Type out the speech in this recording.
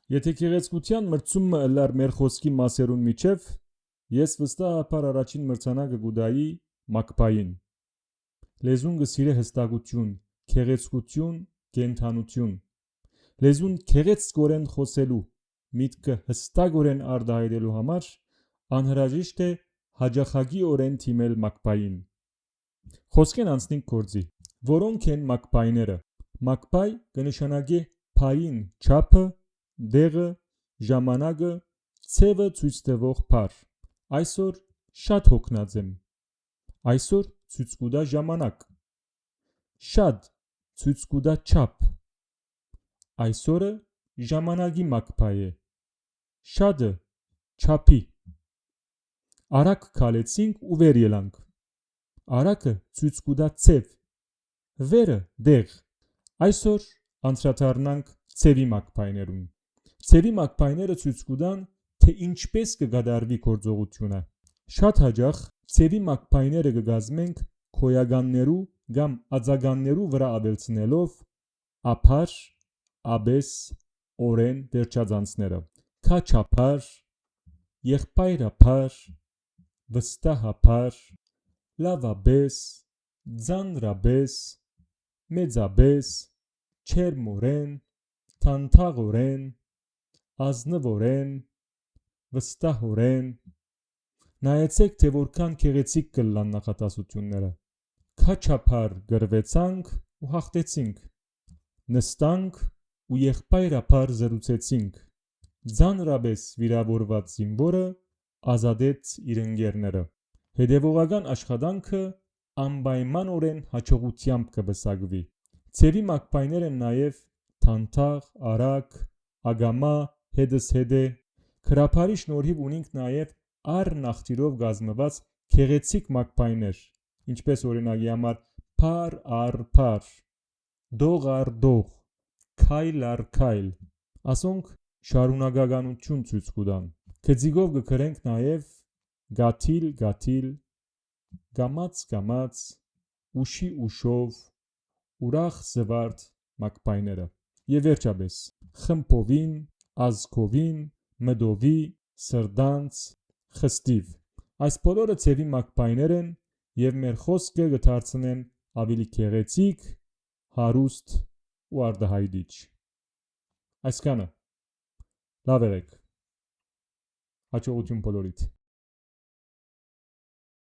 Եթե քեղեցկության մրցումը ըլլար մեր խոսքի մասերուն միջև, ես վստահաբար առաջին մրցանակը գուդայի մակպային։ Լեզուն գսիրե հստակություն, քեղեցկություն, կենթանություն։ Լեզուն քեղեցկորեն խոսելու, միտքը հստակորեն արտահայտելու համար անհրաժեշտ է հաջախագի օրեն թիմել մակպային։ Խոսքեն անցնենք գործի։ Որոնք են մակպայները։ Մակպայ կնշանակի փային չափը, դեղը, ժամանակը, ցևը ցույց տվող բառ։ Այսօր շատ հոգնած եմ։ Այսօր ցույց կուտա ժամանակ։ Շատ ցույց կուտա չափ։ Այսօրը ժամանակի մակպայ է։ Շատը չափի։ Արագ քալեցինք ու վեր ելանք։ Արագը ցույց կուտա ցև։ Վերը դեղ։ Այսօր անդրադառնանք ցևի մակպայներուն։ Ցևի մակպայները ցույց կտան, թե ինչպես կկատարվի գործողությունը։ Շատ հաճախ ցևի մակպայները կգազմենք քոյականներու կամ ածականներու վրա ավելցնելով ափար, աբես, օրեն վերջածանցները։ Քաչափար, եղբայրափար, վստահաբար, լավաբես, ձանրաբես, մեծաբես, չերմորեն, թանթաղորեն, ազնվորեն, վստահորեն։ Նայեցեք, թե որքան քեղեցիկ կլան նախատասությունները։ Քաչափար գրվեցանք ու հաղթեցինք։ Նստանք ու եղբայրափար զրուցեցինք։ Ձանրաբես վիրավորված զինվորը ազատեց իր ընկերները։ Հետևողական աշխատանքը անպայմանորեն հաջողությամբ կվսակվի։ Ցևի մակպայները նաև թանթաղ, արագ, ագամա, հետզհետե։ Քրափարի շնորհիվ ունենք նաև առնախտիրով կազմված քեղեցիկ մակպայներ, ինչպես օրինակի համար փար առ փար, դող առ դող, քայլ առ քայլ։ Ասոնք շարունակականություն ցույց կտան։ Գծիկով կգրենք նաև գաթիլ գաթիլ, գամած գամած, ուշի ուշով, ուրախ զվարթ մակպայները։ Եվ վերջապես խմբովին, ազգովին, մդովի, սրդանց, խստիվ։ Այս բոլորը ցևի մակպայներ են եւ մեր խոսքը կդարձնեն ավելի քեղեցիկ, հարուստ ու արտահայտիչ։ Այսքանը։ Լավ եղեք։ Հաջողություն բոլորիդ։